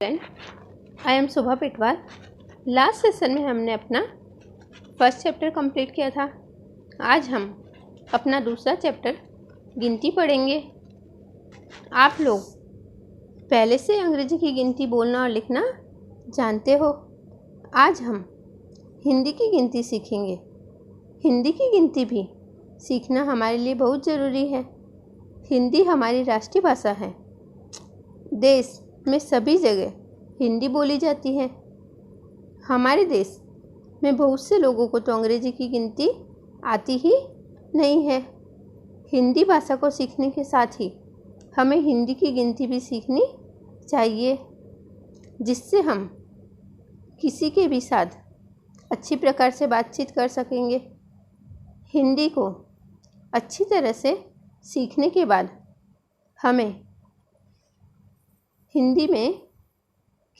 I am Shubha Pitwal. Last session में हमने अपना फर्स्ट चैप्टर कंप्लीट किया था। आज हम अपना दूसरा चैप्टर गिनती पढ़ेंगे। आप लोग पहले से अंग्रेजी की गिनती बोलना और लिखना जानते हो। आज हम हिंदी की गिनती सीखेंगे। हिंदी की गिनती भी सीखना हमारे लिए बहुत ज़रूरी है। हिंदी हमारी राष्ट्रीय भाषा है। देश में सभी जगह हिंदी बोली जाती है। हमारे देश में बहुत से लोगों को तो अंग्रेजी की गिनती आती ही नहीं है। हिंदी भाषा को सीखने के साथ ही हमें हिंदी की गिनती भी सीखनी चाहिए, जिससे हम किसी के भी साथ अच्छी प्रकार से बातचीत कर सकेंगे। हिंदी को अच्छी तरह से सीखने के बाद हमें हिंदी में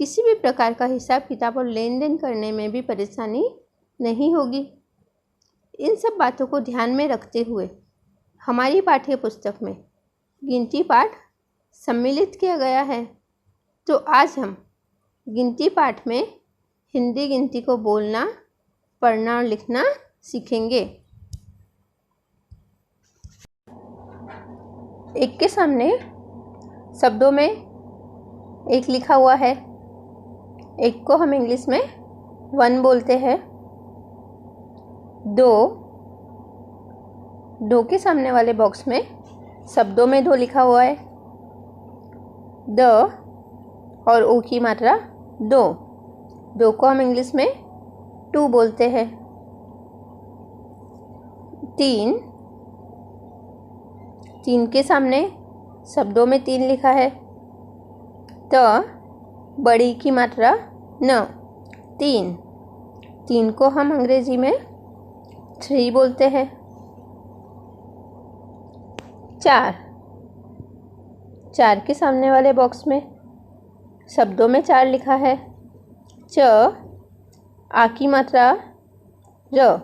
किसी भी प्रकार का हिसाब किताब और लेन देन करने में भी परेशानी नहीं होगी। इन सब बातों को ध्यान में रखते हुए हमारी पाठ्य पुस्तक में गिनती पाठ सम्मिलित किया गया है। तो आज हम गिनती पाठ में हिंदी गिनती को बोलना, पढ़ना और लिखना सीखेंगे। एक के सामने शब्दों में एक लिखा हुआ है। एक को हम इंग्लिश में 1 बोलते हैं। 2 के सामने वाले बॉक्स में शब्दों में 2 लिखा हुआ है। द और ओ की मात्रा 2 को हम इंग्लिश में 2 बोलते हैं। 3 के सामने शब्दों में 3 लिखा है। त बड़ी की मात्रा न 3 को हम अंग्रेजी में 3 बोलते हैं। 4 के सामने वाले बॉक्स में शब्दों में 4 लिखा है। च आ की मात्रा र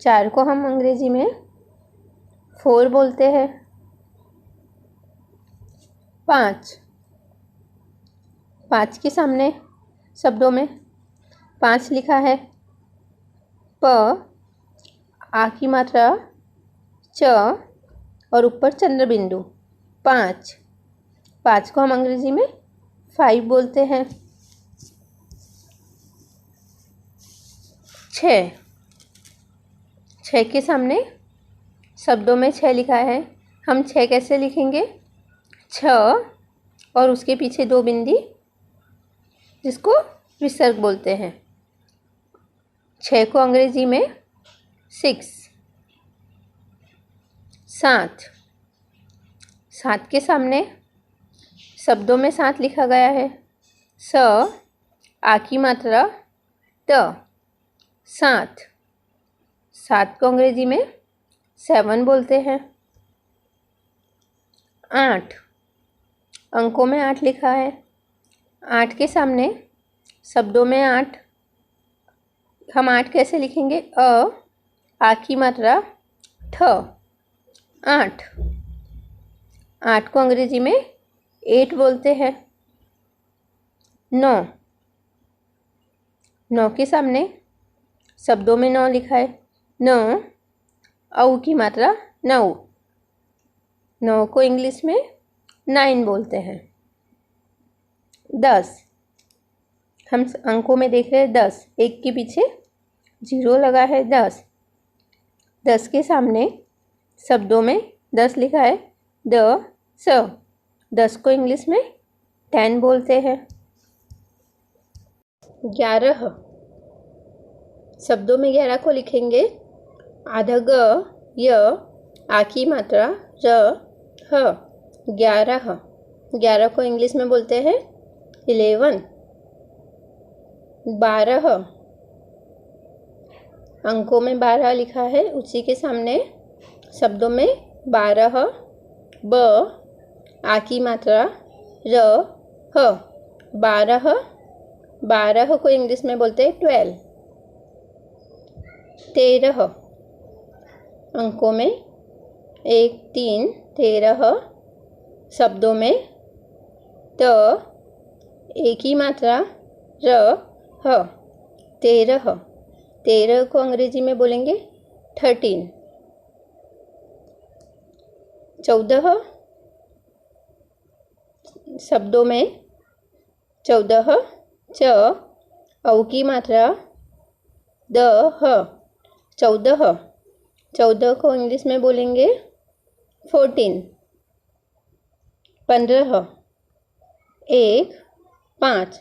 4 को हम अंग्रेजी में 4 बोलते हैं। 5 के सामने शब्दों में 5 लिखा है। प आ की मात्रा च और ऊपर चंद्र बिंदु 5 को हम अंग्रेजी में 5 बोलते हैं। 6 के सामने शब्दों में 6 लिखा है। हम 6 कैसे लिखेंगे? 6 और उसके पीछे 2 बिंदी, जिसको विसर्ग बोलते हैं। 6 को अंग्रेजी में 6। 7 के सामने शब्दों में 7 लिखा गया है। स आ की मात्रा त 7 को अंग्रेजी में 7 बोलते हैं। 8 अंकों में 8 लिखा है। 8 के सामने शब्दों में 8, हम 8 कैसे लिखेंगे? आ की मात्रा ठ 8 को अंग्रेजी में 8 बोलते हैं। 9 के सामने शब्दों में 9 लिखा है। 9 औ की मात्रा 9 को इंग्लिश में 9 बोलते हैं। 10 हम अंकों में देख रहे हैं। 10 एक के पीछे 0 लगा है। 10 के सामने शब्दों में 10 लिखा है। 10 को इंग्लिश में 10 बोलते हैं। 11 शब्दों में 11 को लिखेंगे। आधा ग य आ की मात्रा र ह 11 को इंग्लिश में बोलते हैं 11। 12 अंकों में 12 लिखा है। उसी के सामने शब्दों में 12 ब आ की मात्रा र ह 12 को इंग्लिश में बोलते हैं 12। 13 अंकों में 1 3 13 शब्दों में त, एक ही मात्रा, र, ह, 13। 13 को अंग्रेजी में बोलेंगे 13। 14 शब्दों में 14, च, औ की मात्रा, द, ह, 14। 14 को इंग्लिश में बोलेंगे 14। 15 1 5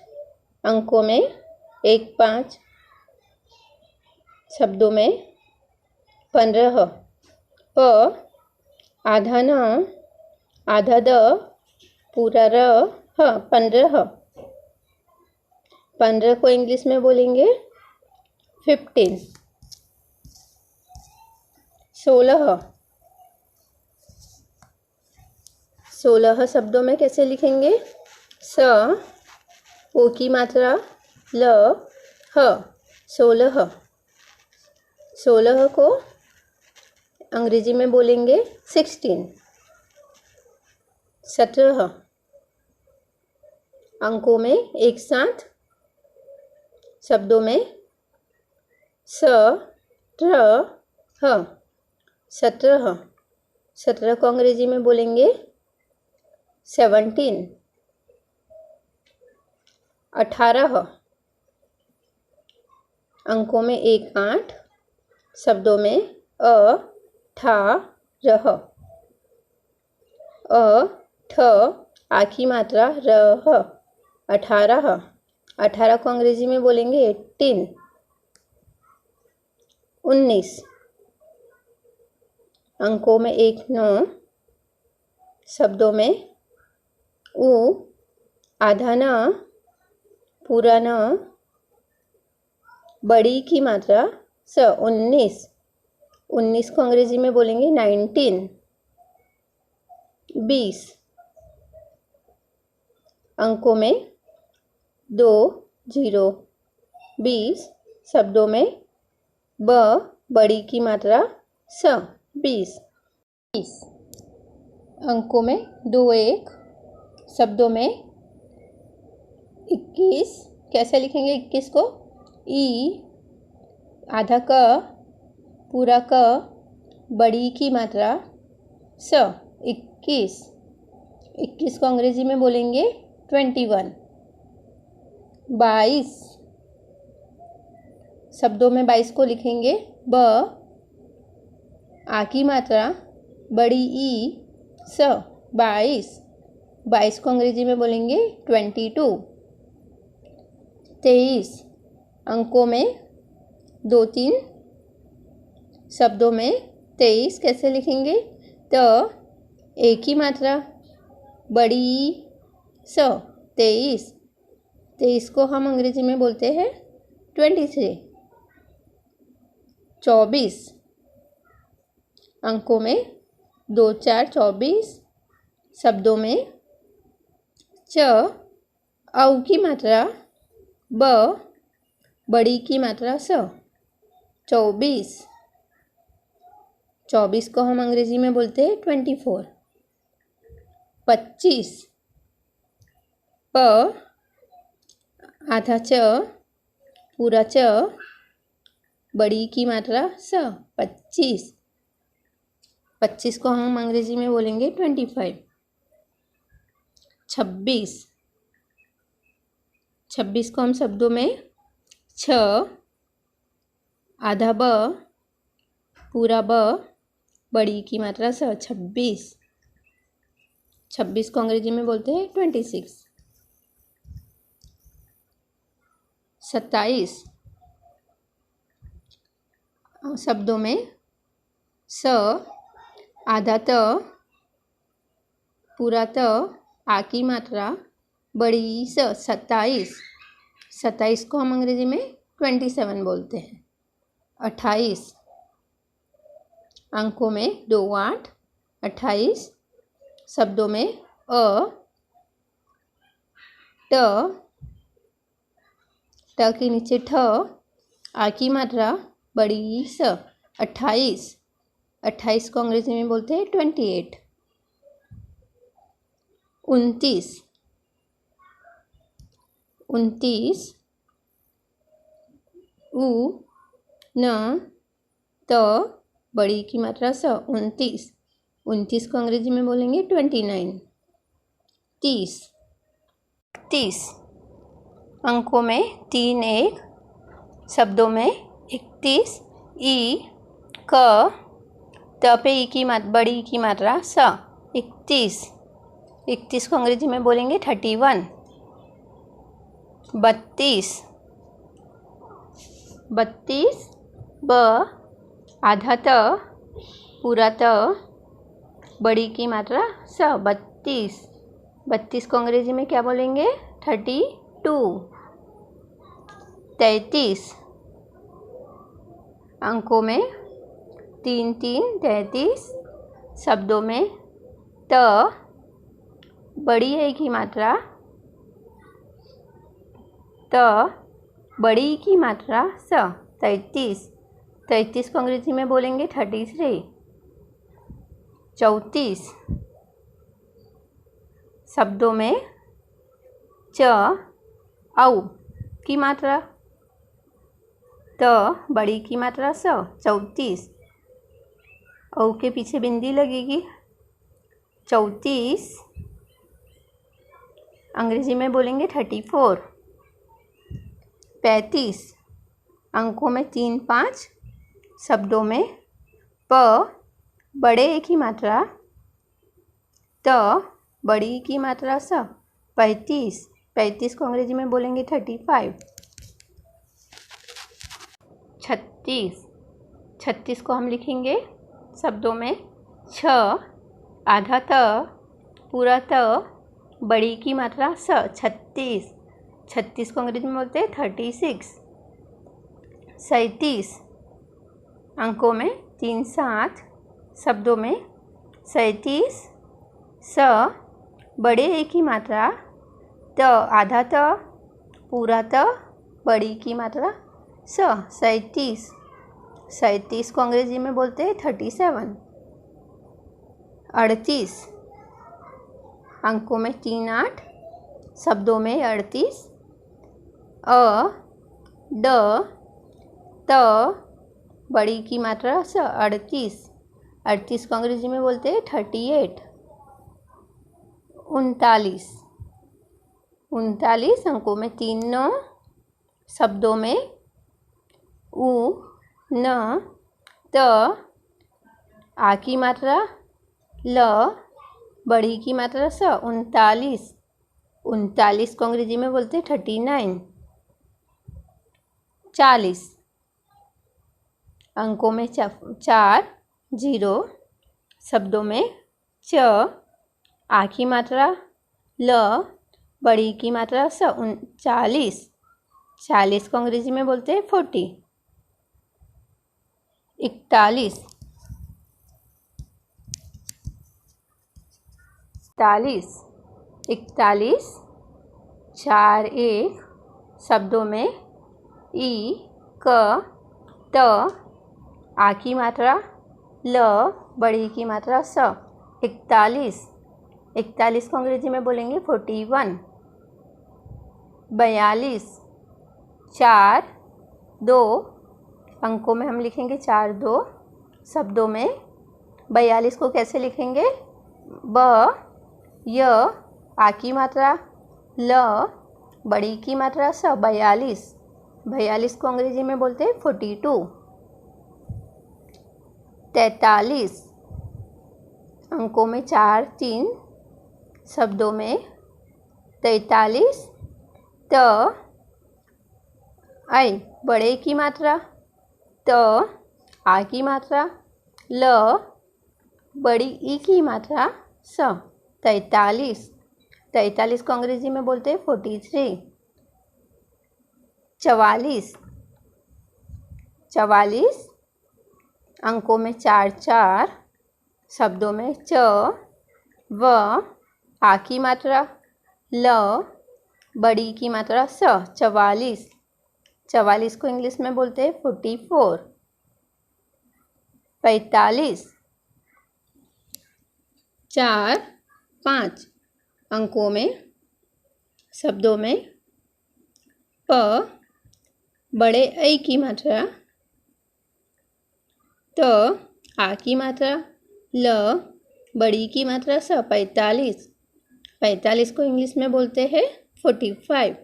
अंकों में 1 5 शब्दों में 15। प, आधा न, आधा द, पूरा र, ह, 15। 15 को इंग्लिश में बोलेंगे 15। 16 16 शब्दों में कैसे लिखेंगे? स, ओ की मात्रा, ल, ह, 16। 16 को अंग्रेजी में बोलेंगे 16। 17 अंकों में एक साथ शब्दों में स, र, ह, 17। 17 को अंग्रेजी में बोलेंगे 17। 18 अंकों में 1 8 शब्दों में अ, ठा, रह, अ, ठ, आ की मात्रा, रह, 18। 18 को अंग्रेजी में बोलेंगे 18। 19 अंकों में 1 9 शब्दों में उ, आधा न, पूरा न, बड़ी की मात्रा, स, 19। 19 को अंग्रेजी में बोलेंगे 19। 20 अंकों में 2 0 20 शब्दों में ब, बड़ी की मात्रा, स, 20। 20 अंकों में 2 1 शब्दों में 21। कैसे लिखेंगे 21 को? ई, आधा क, पूरा क, बड़ी की मात्रा, स, 21। 21 को अंग्रेजी में बोलेंगे 21। 22 शब्दों में 22 को लिखेंगे ब, आ की मात्रा, बड़ी ई, स, 22। 22 को अंग्रेजी में बोलेंगे 22। 23 अंकों में 2 3 शब्दों में 23 कैसे लिखेंगे? त, एक ही मात्रा, बड़ी स, 23। 23 को हम अंग्रेजी में बोलते हैं 23। 24 अंकों में 2 4 24 शब्दों में च, औ की मात्रा, ब, बड़ी की मात्रा, स, 24। 24 को हम अंग्रेजी में बोलते हैं 24। 25 प, आधा च, पूरा च, बड़ी की मात्रा, स, 25। 25 को हम अंग्रेजी में बोलेंगे 25। 26 26 को हम शब्दों में छ, आधा ब, पूरा ब, बड़ी की मात्रा, स, 26। 26 को अंग्रेजी में बोलते हैं 26। 27 शब्दों में स, आधा त, पूरा त, आ की मात्रा, बड़ी स, 27। 27 को हम अंग्रेजी में 27 बोलते हैं। 28 अंकों में 2 8 28 शब्दों में अ, ट के नीचे ठ, आ की मात्रा, बड़ी स, 28। 28 को अंग्रेजी में बोलते हैं 28। 29 29, उ न त बड़ी की मात्रा स 29, 29 को अंग्रेजी में बोलेंगे 29, 30, 30 अंकों में 3 1, शब्दों में 31, ई क त पे ई की बड़ी की मात्रा स 31, 31 को अंग्रेजी में बोलेंगे 31, 32, 32 ब आधा त पूरा त बड़ी की मात्रा स 32, 32 को अंग्रेजी में क्या बोलेंगे 32, 33 अंकों में 3 3, 33, शब्दों में त बड़ी है की मात्रा त बड़ी की मात्रा स 33, 33 को अंग्रेजी में बोलेंगे 33, 34 शब्दों में च औ की मात्रा त बड़ी की मात्रा स 34, औ के पीछे बिंदी लगेगी 34, अंग्रेजी में बोलेंगे 34, 35 अंकों में 3 5, शब्दों में प बड़े ए की मात्रा त बड़ी की मात्रा स 35, 35 को अंग्रेजी में बोलेंगे 35, 36, 36 को हम लिखेंगे शब्दों में छ आधा त पूरा त बड़ी की मात्रा स 36, 36 को अंग्रेजी में बोलते हैं 36, 37 अंकों में 3 7, शब्दों में 37 स बड़े ए की मात्रा त आधा त पूरा त बड़ी की मात्रा स 37, 37 को अंग्रेजी में बोलते हैं 37, 38 अंकों में 3 8, शब्दों में 38, अ ड त बड़ी की मात्रा स 38, 38 को अंग्रेजी में बोलते हैं 38, 39, 39 अंकों में 3 9, शब्दों में उ न त आ की मात्रा ल बड़ी की मात्रा स 39, 39 को अंग्रेजी में बोलते हैं 39, 40 अंकों में 4 0, शब्दों में च आ की मात्रा ल बड़ी की मात्रा स 39, 40 को अंग्रेजी में बोलते हैं 40, 41 41 4 1, शब्दों में ई क त आ की मात्रा ल बड़ी की मात्रा स 41, 41 को अंग्रेजी में बोलेंगे 41, 42 4 2 अंकों में हम लिखेंगे 4 2, शब्दों में 42 को कैसे लिखेंगे ब य आ की मात्रा ल बड़ी की मात्रा स 42, 42 को अंग्रेजी में बोलते हैं 42, 43 अंकों में 4 3, शब्दों में 43 त आई बड़े की मात्रा त आ की मात्रा ल बड़ी ई की मात्रा स 43, 43 को अंग्रेजी में बोलते हैं 43, 44 44 अंकों में 4 4, शब्दों में च व आ की मात्रा ल बड़ी की मात्रा स 44, 44 को इंग्लिश में बोलते हैं 44, 45 4 5 अंकों में, शब्दों में प बड़े ऐ की मात्रा, त आ की मात्रा, ल बड़ी की मात्रा स 45। 45 को इंग्लिश में बोलते हैं 45।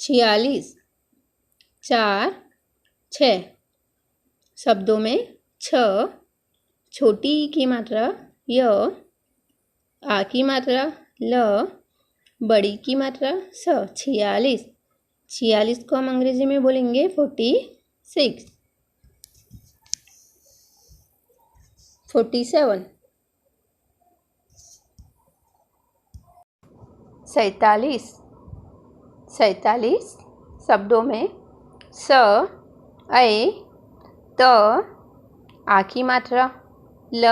46 4 6 शब्दों में छ छोटी ई की मात्रा, य आ की मात्रा, ल बड़ी की मात्रा स 46। 46 को हम अंग्रेजी में बोलेंगे 46। 47 47 47 शब्दों में स ऐ त आ की मात्रा, ल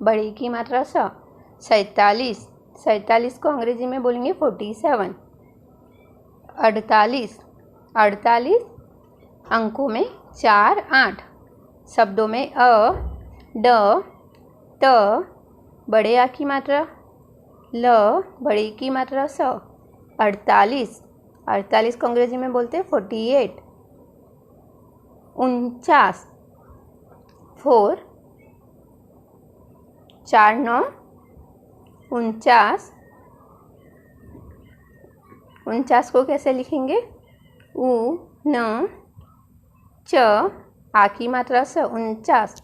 बड़ी की मात्रा स 47। 47 को अंग्रेजी में बोलेंगे 47। 48 48 अंकों में 4 8 शब्दों में अ ड त बड़े आ की मात्रा, ल बड़ी की मात्रा स 48। 48 को अंग्रेजी में बोलते हैं 48। 49 4 4 9 49। 49 को कैसे लिखेंगे? उ न च आ की मात्रा स 49।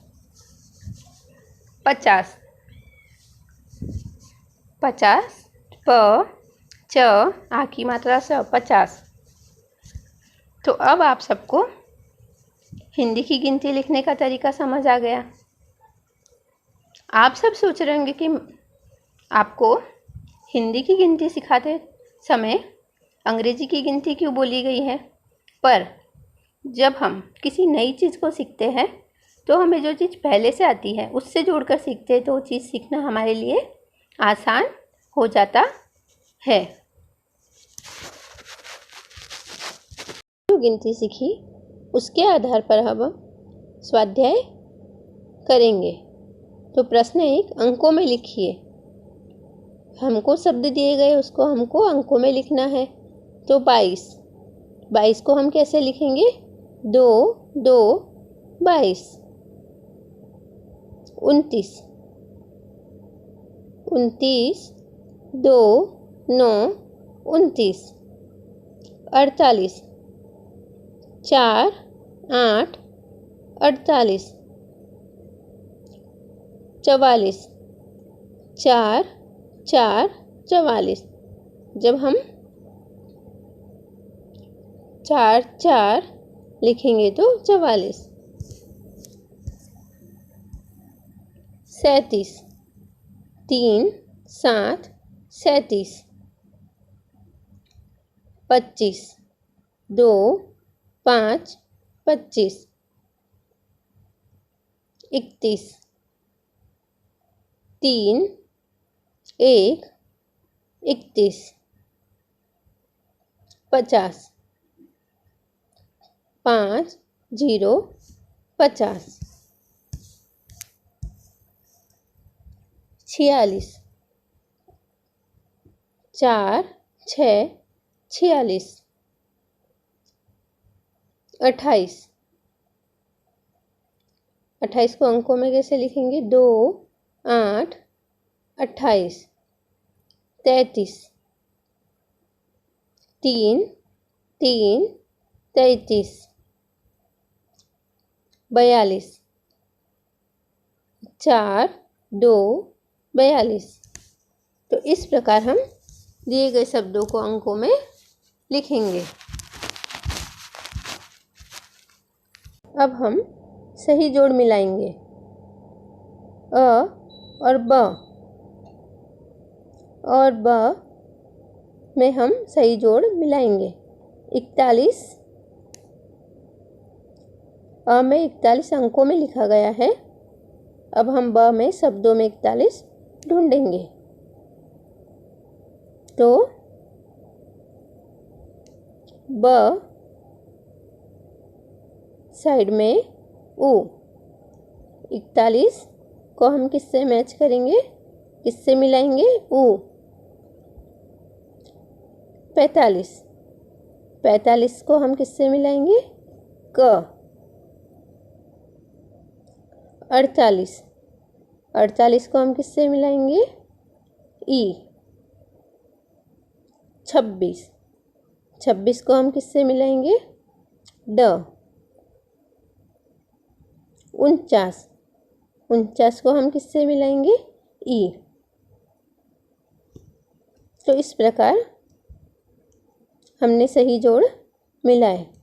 50 50 प च आ की मात्रा स 50। तो अब आप सबको हिंदी की गिनती लिखने का तरीका समझ आ गया। आप सब सोच रहे होंगे कि आपको हिंदी की गिनती सिखाते समय अंग्रेजी की गिनती क्यों बोली गई है। पर जब हम किसी नई चीज़ को सीखते हैं तो हमें जो चीज़ पहले से आती है उससे जोड़कर सीखते हैं, तो वो चीज़ सीखना हमारे लिए आसान हो जाता है। जो गिनती सीखी उसके आधार पर हम स्वाध्याय करेंगे। तो प्रश्न 1 अंकों में लिखिए। हमको शब्द दिए गए उसको हमको अंकों में लिखना है। तो 22 22 को हम कैसे लिखेंगे? 2 2 22। 29 29 2 9 29। 48 4 8 48। 44 4 4 44। जब हम 4 4 लिखेंगे तो 44। 37 3 7 37। 25 2 5 25। 31 3 1 31। 50 5 0 50। 46 4 6 46। 28 28 को अंकों में कैसे लिखेंगे? 2 8 28। 33 3 3 33। 42 4 2 42। तो इस प्रकार हम दिए गए शब्दों को अंकों में लिखेंगे। अब हम सही जोड़ मिलाएंगे। अ और ब में हम सही जोड़ मिलाएंगे। 41 अ में 41 अंकों में लिखा गया है। अब हम ब में शब्दों में 41 ढूंढेंगे। तो ब साइड में उ। 41 को हम किससे मैच करेंगे? किससे मिलाएंगे? उ। 45, 45 को हम किससे मिलाएंगे? क। 48, 48 को हम किससे मिलाएंगे? ई। 26, 26 को हम किससे मिलाएंगे? ड। 49, 49 को हम किससे मिलाएंगे? ई। तो इस प्रकार हमने सही जोड़ मिलाए।